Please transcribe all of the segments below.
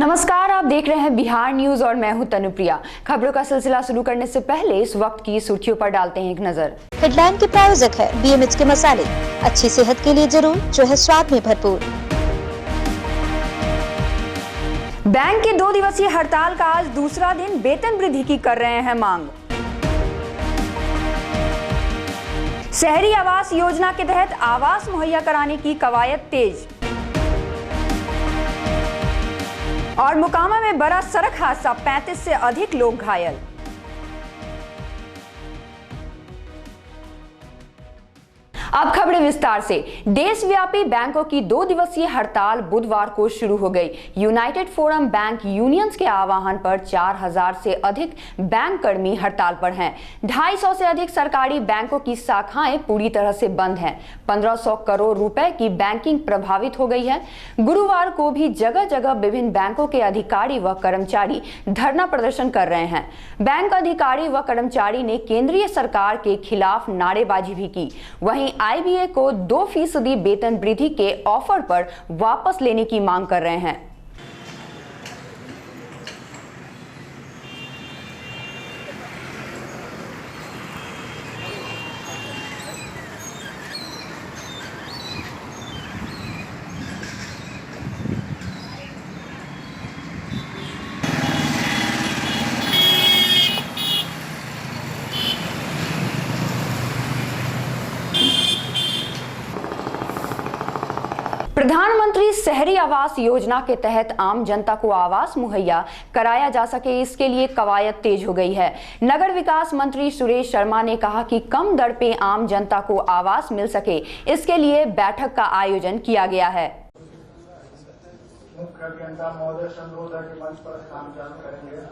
नमस्कार, आप देख रहे हैं बिहार न्यूज और मैं हूं तनुप्रिया। खबरों का सिलसिला शुरू करने से पहले इस वक्त की सुर्खियों पर डालते हैं एक नजर। हेडलाइन के प्रायोजक है BMH के मसाले, अच्छी सेहत के लिए जरूर, जो है स्वाद में भरपूर। बैंक के 2 दिवसीय हड़ताल का आज दूसरा दिन, वेतन वृद्धि की कर रहे हैं मांग। शहरी आवास योजना के तहत आवास मुहैया कराने की कवायद तेज। और मोकामा में बड़ा सड़क हादसा, 35 से अधिक लोग घायल। अब खबरें विस्तार से। देशव्यापी बैंकों की 2 दिवसीय हड़ताल बुधवार को शुरू हो गई। यूनाइटेड फोरम बैंक यूनियंस के आह्वान पर 4000 से अधिक बैंक कर्मी हड़ताल पर हैं। 250 से अधिक सरकारी बैंकों की शाखाएं पूरी तरह से बंद हैं। 1500 करोड़ रुपए की बैंकिंग प्रभावित हो गई है। गुरुवार को भी जगह जगह विभिन्न बैंकों के अधिकारी व कर्मचारी धरना प्रदर्शन कर रहे हैं। बैंक अधिकारी व कर्मचारी ने केंद्रीय सरकार के खिलाफ नारेबाजी भी की। वहीं IBA को 2% वेतन वृद्धि के ऑफर पर वापस लेने की मांग कर रहे हैं। प्रधानमंत्री शहरी आवास योजना के तहत आम जनता को आवास मुहैया कराया जा सके, इसके लिए कवायद तेज हो गई है। नगर विकास मंत्री सुरेश शर्मा ने कहा कि कम दर पे आम जनता को आवास मिल सके, इसके लिए बैठक का आयोजन किया गया है। मुख्य अभियंता महोदय संबोधन के मंच पर काम करेंगे।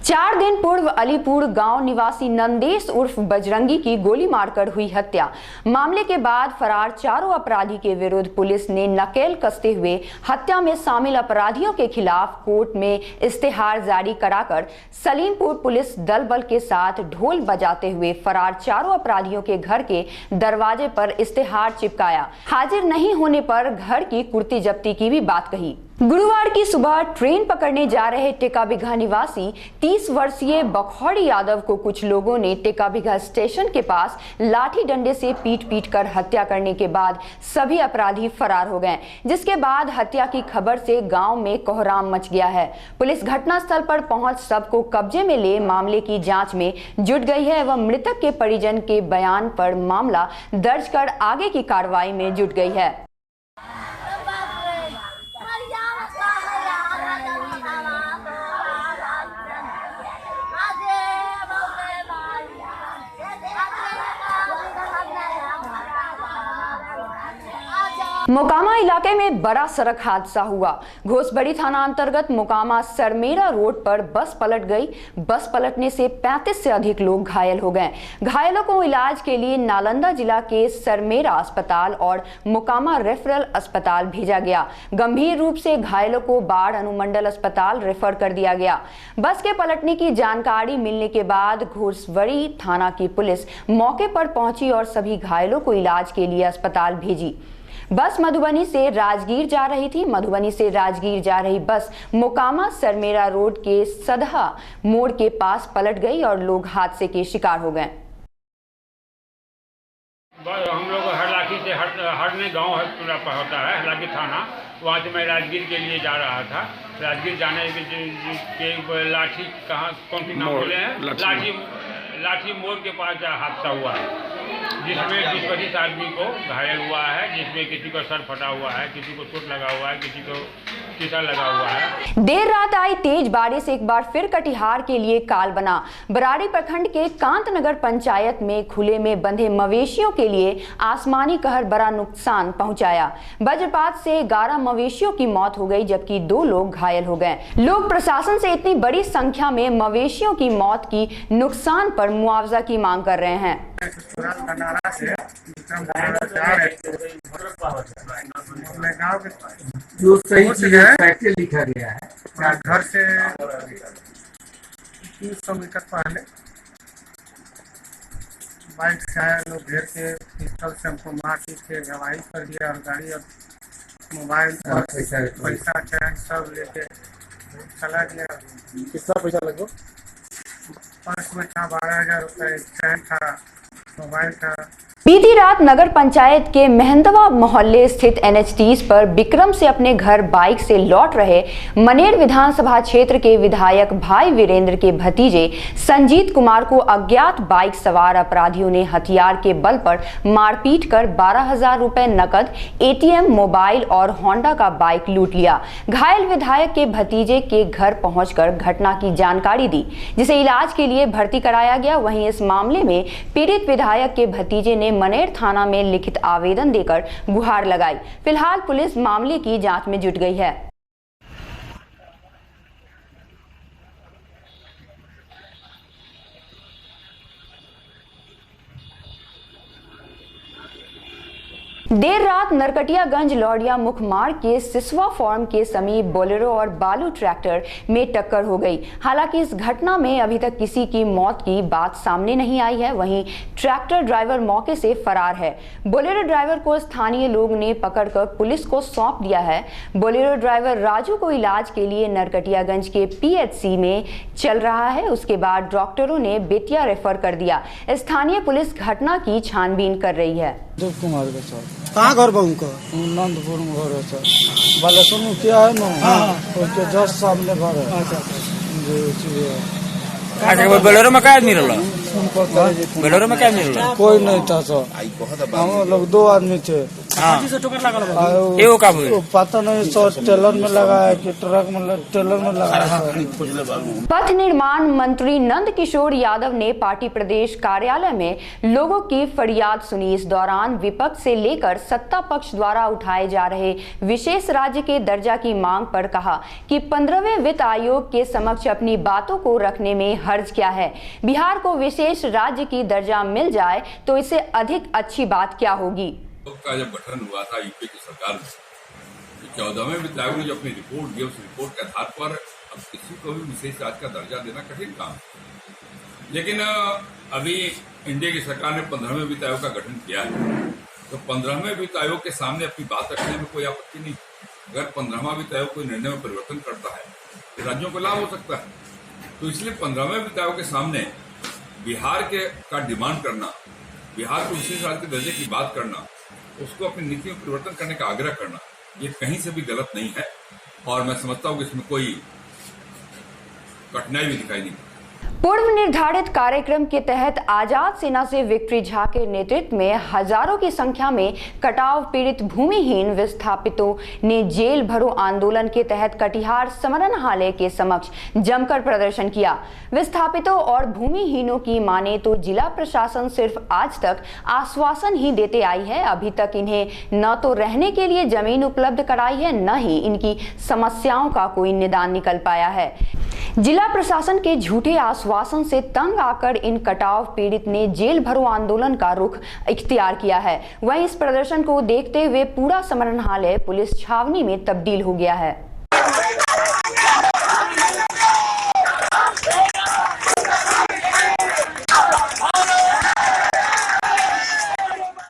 4 दिन पूर्व अलीपुर गांव निवासी नंदेश उर्फ बजरंगी की गोली मारकर हुई हत्या मामले के बाद फरार 4 अपराधी के विरुद्ध पुलिस ने नकेल कसते हुए हत्या में शामिल अपराधियों के खिलाफ कोर्ट में इस्तेहार जारी कराकर सलीमपुर पुलिस दल बल के साथ ढोल बजाते हुए फरार 4 अपराधियों के घर के दरवाजे पर इस्तेहार चिपकाया। हाजिर नहीं होने पर घर की कुर्ती जब्ती की भी बात कही। गुरुवार की सुबह ट्रेन पकड़ने जा रहे टेकाबिघा निवासी 30 वर्षीय बखौड़ी यादव को कुछ लोगों ने टेकाबिघा स्टेशन के पास लाठी डंडे से पीट कर हत्या करने के बाद सभी अपराधी फरार हो गए, जिसके बाद हत्या की खबर से गांव में कोहराम मच गया है। पुलिस घटनास्थल पर पहुंच सबको कब्जे में ले मामले की जांच में जुट गई है एवं मृतक के परिजन के बयान पर मामला दर्ज कर आगे की कार्रवाई में जुट गई है। मोकामा इलाके में बड़ा सड़क हादसा हुआ। घोसबड़ी थाना अंतर्गत मोकामा सरमेरा रोड पर बस पलट गई। बस पलटने से 35 से अधिक लोग घायल हो गए। घायलों को इलाज के लिए नालंदा जिला के सरमेरा अस्पताल और मोकामा रेफरल अस्पताल भेजा गया। गंभीर रूप से घायलों को बाढ़ अनुमंडल अस्पताल रेफर कर दिया गया। बस के पलटने की जानकारी मिलने के बाद घोसबड़ी थाना की पुलिस मौके पर पहुंची और सभी घायलों को इलाज के लिए अस्पताल भेजी। बस मधुबनी से राजगीर जा रही थी। मधुबनी से राजगीर जा रही बस मोकामा सरमेरा रोड के सदहा मोड़ के पास पलट गई और लोग हादसे के शिकार हो गए। हम लोग हरलाखी से हरने गांव होता है, हरलाखी थाना, वहाँ से मैं राजगीर के लिए जा रहा था। राजगीर जाने के लाठी कहाँ कौन सी नाम बोले हैं, लाठी मोड़ के पास हादसा हुआ है, जिसमें 20-25 आदमी को घायल हुआ है, जिसमें किसी को सर फटा हुआ है, किसी को चोट लगा हुआ है, किसी को टीका लगा हुआ है। देर रात आई तेज बारिश एक बार फिर कटिहार के लिए काल बना। बराड़ी प्रखंड के कांतनगर पंचायत में खुले में बंधे मवेशियों के लिए आसमानी कहर बड़ा नुकसान पहुंचाया। वज्रपात से 11 मवेशियों की मौत हो गई, जबकि 2 लोग घायल हो गए। लोग प्रशासन से इतनी बड़ी संख्या में मवेशियों की मौत की नुकसान पर मुआवजा की मांग कर रहे हैं। जो सही चीज है कैसे लिखा गया है। घर से 300 मीटर पहले बाइक से आया लोग, घेर के पिस्टल से हमको मार पीट के गवाही कर दिया और गाड़ी अब मोबाइल और पैसा चैन सब लेके चला गया। कितना पैसा लगभग? पर्स में था 12,000 रुपये, चैन था, मोबाइल था। बीती रात नगर पंचायत के मेहंदवा मोहल्ले स्थित NH30 पर विक्रम से अपने घर बाइक से लौट रहे मनेर विधानसभा क्षेत्र के विधायक भाई वीरेंद्र के भतीजे संजीत कुमार को अज्ञात बाइक सवार अपराधियों ने हथियार के बल पर मारपीट कर 12,000 रुपए नकद, ATM, मोबाइल और होंडा का बाइक लूट लिया। घायल विधायक के भतीजे के घर पहुंचकर घटना की जानकारी दी, जिसे इलाज के लिए भर्ती कराया गया। वहीं इस मामले में पीड़ित विधायक के भतीजे ने मनेर थाना में लिखित आवेदन देकर गुहार लगाई। फिलहाल पुलिस मामले की जांच में जुट गई है। देर रात नरकटियागंज लौड़िया मुख्य मार्ग के सिसवा फार्म के समीप बोलेरो और बालू ट्रैक्टर में टक्कर हो गई। हालांकि इस घटना में अभी तक किसी की मौत की बात सामने नहीं आई है। वहीं ट्रैक्टर ड्राइवर मौके से फरार है। बोलेरो ड्राइवर को स्थानीय लोग ने पकड़कर पुलिस को सौंप दिया है। बोलेरो ड्राइवर राजू को इलाज के लिए नरकटियागंज के PHC में चल रहा है। उसके बाद डॉक्टरों ने बेतिया रेफर कर दिया। स्थानीय पुलिस घटना की छानबीन कर रही है। कुमार के साथ कहाँ घर बहू का? नंदपुर में घर है सर। बालेश्वर में क्या है ना, उसके जस्ट सामने घर है। अच्छा, बोलेरो में क्या मिल रहा? बोलेरो में क्या मिल रहा? कोई नहीं था सर, हम लोग 2 आदमी थे। वो का पता नहीं सर, टेलर में लगा है कि ट्रक में, टेलर में लगा है। पथ निर्माण मंत्री नंद किशोर यादव ने पार्टी प्रदेश कार्यालय में लोगों की फरियाद सुनी। इस दौरान विपक्ष से लेकर सत्ता पक्ष द्वारा उठाए जा रहे विशेष राज्य के दर्जा की मांग पर कहा कि 15वें वित्त आयोग के समक्ष अपनी बातों को रखने में हर्ज क्या है। बिहार को विशेष राज्य की दर्जा मिल जाए तो इससे अधिक अच्छी बात क्या होगी। का जब गठन हुआ था यूपी की सरकार में, तो 14वें वित्त आयोग ने जो अपनी रिपोर्ट दी, उस रिपोर्ट के आधार पर अब किसी को भी विशेष राज्य का दर्जा देना कठिन काम है। लेकिन अभी इंडिया की सरकार ने 15वें वित्त आयोग का गठन किया है, तो 15वें वित्त आयोग के सामने अपनी बात रखने में कोई आपत्ति नहीं। अगर 15वां वित्त आयोग कोई निर्णय में परिवर्तन करता है तो राज्यों को लाभ हो सकता है। तो इसलिए 15वें वित्त आयोग के सामने बिहार का डिमांड करना, बिहार को विशेष राज्य के दर्जे की बात करना, उसको अपनी नीति में परिवर्तन करने का आग्रह करना, ये कहीं से भी गलत नहीं है। और मैं समझता हूं कि इसमें कोई कठिनाई भी दिखाई नहीं। पूर्व निर्धारित कार्यक्रम के तहत आजाद सेना से विक्ट्री झा के नेतृत्व में हजारों की संख्या में कटाव पीड़ित भूमिहीन विस्थापितों ने जेल भरो आंदोलन के तहत कटिहार समरनहालय के समक्ष जमकर प्रदर्शन किया। विस्थापितों और भूमिहीनों की माने तो जिला प्रशासन सिर्फ आज तक आश्वासन ही देते आई है। अभी तक इन्हें न तो रहने के लिए जमीन उपलब्ध कराई है, न ही इनकी समस्याओं का कोई निदान निकल पाया है। जिला प्रशासन के झूठे आश्वासन से तंग आकर इन कटाव पीड़ित ने जेल भरो आंदोलन का रुख इख्तियार किया है। वहीं इस प्रदर्शन को देखते हुए पूरा समरनहालय पुलिस छावनी में तब्दील हो गया है।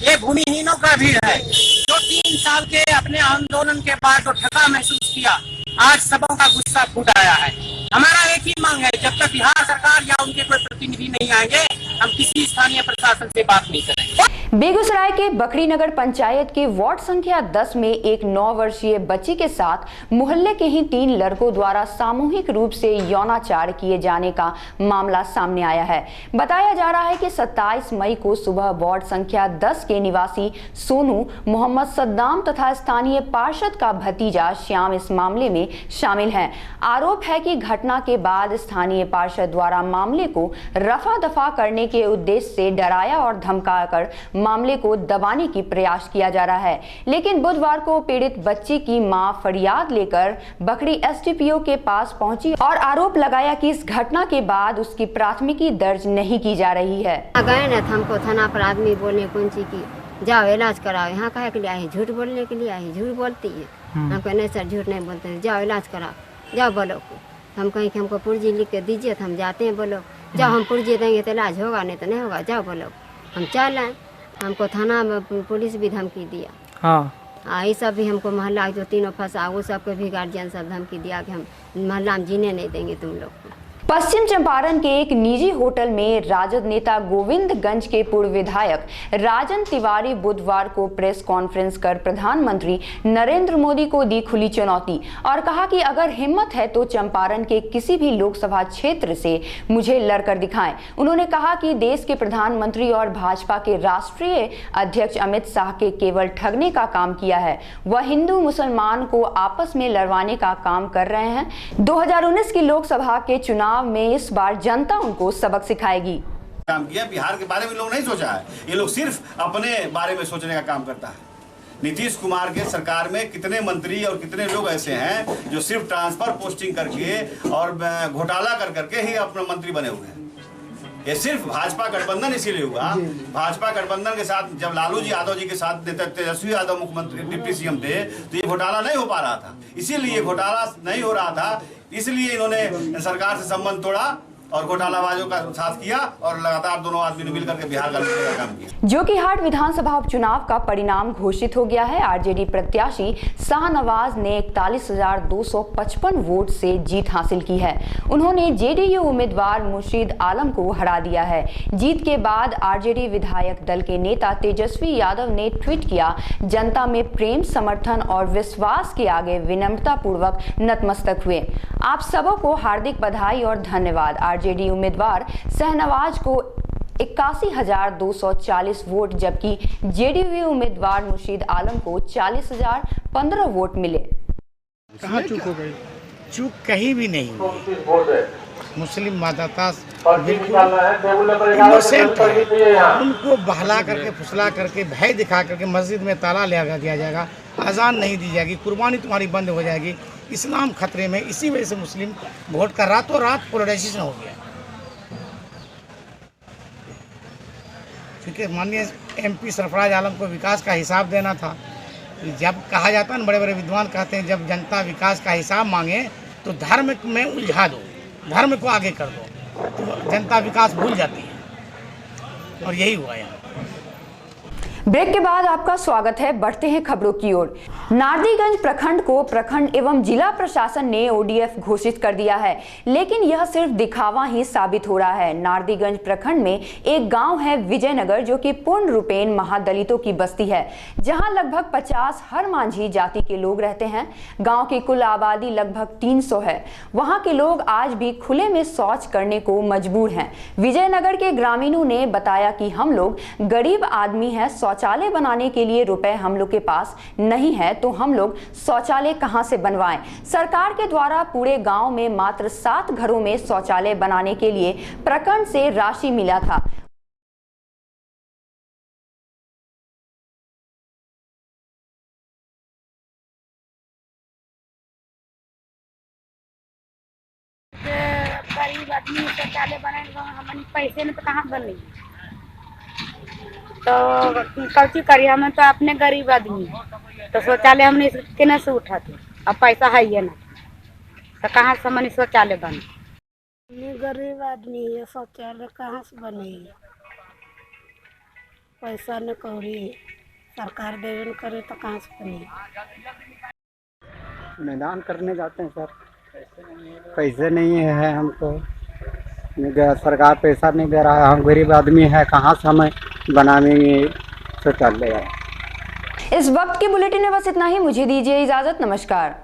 ये भूमिहीनों का भीड़ है जो 3 साल के अपने आंदोलन के बाद जो ठगा महसूस किया, आज सबों का गुस्सा फूट आया है। हमारा एक ही मांग है, जब तक बिहार सरकार या उनके कोई प्रतिनिधि नहीं आएंगे, हम किसी स्थानीय प्रशासन से बात नहीं करेंगे। बेगूसराय के बकरी नगर पंचायत के वार्ड संख्या 10 में एक 9 वर्षीय बच्ची के साथ मोहल्ले के ही 3 लड़कों द्वारा सामूहिक रूप से यौनाचार किए जाने का मामला सामने आया है। बताया जा रहा है कि 27 मई को सुबह वार्ड संख्या 10 के निवासी सोनू, मोहम्मद सद्दाम तथा स्थानीय पार्षद का भतीजा श्याम इस मामले में शामिल हैं। आरोप है कि घटना के बाद स्थानीय पार्षद द्वारा मामले को रफा दफा करने के उद्देश्य से डराया और धमकाकर मामले को दबाने की प्रयास किया जा रहा है। लेकिन बुधवार को पीड़ित बच्ची की मां फरियाद लेकर बकरी SDPO के पास पहुंची और आरोप लगाया कि इस घटना के बाद उसकी प्राथमिकी दर्ज नहीं की जा रही है। गए ना, हमको थाना पर आदमी बोलने कौन सी की जाओ इलाज कराओ, यहाँ कहे के लिए आई, झूठ बोलने के लिए आई, झूठ बोलती है। हम कहे नहीं सर झूठ नहीं बोलते, जाओ इलाज कराओ, जाओ बोलो। हम कहें कि हमको पुर्जी लिख के दीजिए तो हम जाते हैं, बोलो जाओ हम पुर्जी देंगे तो इलाज होगा, नहीं तो नहीं होगा, जाओ बोलो। हम चल आए, हमको थाना में पुलिस भी धमकी दिया। हाँ। ये सब भी हमको मोहल्ला जो तीनों फंसा वो सबको भी गार्जियन सब धमकी दिया कि हम मोहल्ला में जीने नहीं देंगे तुम लोग को। पश्चिम चंपारण के एक निजी होटल में राजद नेता गोविंदगंज के पूर्व विधायक राजन तिवारी बुधवार को प्रेस कॉन्फ्रेंस कर प्रधानमंत्री नरेंद्र मोदी को दी खुली चुनौती और कहा कि अगर हिम्मत है तो चंपारण के किसी भी लोकसभा क्षेत्र से मुझे लड़कर दिखाएं। उन्होंने कहा कि देश के प्रधानमंत्री और भाजपा के राष्ट्रीय अध्यक्ष अमित शाह के केवल ठगने का काम किया है, वह हिंदू मुसलमान को आपस में लड़वाने का काम कर रहे हैं। 2019 की लोकसभा के चुनाव में इस बार जनता उनको सबक सिखाएगी। काम किया बिहार के बारे में लोग नहीं सोचा है, ये लोग सिर्फ अपने बारे में सोचने का काम करता है। नीतीश कुमार के सरकार में कितने मंत्री और कितने लोग ऐसे हैं जो सिर्फ ट्रांसफर पोस्टिंग करके और घोटाला कर करके ही अपना मंत्री बने हुए हैं। ये सिर्फ भाजपा गठबंधन इसीलिए हुआ, भाजपा गठबंधन के साथ जब लालू जी यादव जी के साथ तेजस्वी यादव मुख्यमंत्री डिप्टी सीएम थे तो ये घोटाला नहीं हो पा रहा था, इसीलिए घोटाला नहीं हो रहा था, इसलिए इन्होंने सरकार से संबंध तोड़ा और घोटालाबाजों का साथ किया और लगातार दोनों आदमी ने मिलकर के बिहार का काम किया। जोकीहाट विधानसभा उपचुनाव का परिणाम घोषित हो गया है। आरजेडी प्रत्याशी शाहनवाज ने 41,255 वोट से जीत हासिल की है। उन्होंने जेडीयू उम्मीदवार मुर्शीद आलम को हरा दिया है। जीत के बाद आरजेडी विधायक दल के नेता तेजस्वी यादव ने ट्वीट किया, जनता में प्रेम, समर्थन और विश्वास के आगे विनम्रता पूर्वक नतमस्तक हुए। आप सबों को हार्दिक बधाई और धन्यवाद। आरजेडी उम्मीदवार शाहनवाज को 81,240 वोट जबकि जेडीयू उम्मीदवार मुर्शीद आलम को 40,015 वोट मिले। कहाँ चूक हो गई? चूक कहीं भी नहीं हुई। मुस्लिम मतदाता बिल्कुल इनोसेंट है, उनको बहला करके फुसला करके भय दिखा करके मस्जिद में ताला लगा दिया जाएगा, अजान नहीं दी जाएगी, कुर्बानी तुम्हारी बंद हो जाएगी, इस्लाम खतरे में। इसी वजह से मुस्लिम वोट का रातों रात पोलराइजेशन हो गया। क्योंकि माननीय एमपी सरफराज आलम को विकास का हिसाब देना था। जब कहा जाता है ना, बड़े बड़े विद्वान कहते हैं जब जनता विकास का हिसाब मांगे तो धर्म में उलझा दो, धर्म को आगे कर दो, तो जनता विकास भूल जाती है और यही हुआ यहाँ। ब्रेक के बाद आपका स्वागत है। बढ़ते हैं खबरों की ओर। नारदीगंज प्रखंड को प्रखंड एवं जिला प्रशासन ने ओडीएफ घोषित कर दिया है, लेकिन यह सिर्फ दिखावा ही साबित हो रहा है। नारदीगंज प्रखंड में एक गांव है विजयनगर, जो कि पूर्ण रूपेण महादलितों की बस्ती है, जहां लगभग 50 हर मांझी जाति के लोग रहते हैं। गांव की कुल आबादी लगभग 300 है। वहां के लोग आज भी खुले में शौच करने को मजबूर हैं। विजयनगर के ग्रामीणों ने बताया कि हम लोग गरीब आदमी हैं, शौचालय बनाने के लिए रुपए हम लोग के पास नहीं है, तो हम लोग शौचालय कहां से बनवाएं। सरकार के द्वारा पूरे गांव में मात्र 7 घरों में शौचालय बनाने के लिए प्रखंड से राशि मिला था। गरीब आदमी शौचालय बनाएंगे, हम पैसे में तो कहाँ बने, तो कल्ची करिए। हमें तो अपने गरीब आदमी तो शौचालय हमने केना से उठाते, अब पैसा है ये ना, तो कहाँ से हमने शौचालय बने। गरीब आदमी है, शौचालय कहाँ से बने, पैसा न कौड़ी सरकार देवे न करे तो कहाँ से बने। मैदान करने जाते हैं सर, पैसे नहीं है हमको, सरकार पैसा नहीं दे रहा है, हम गरीब आदमी है, कहाँ से हमें बनाएंगे शौचालय। इस वक्त के बुलेटिन में बस इतना ही। मुझे दीजिए इजाजत। नमस्कार।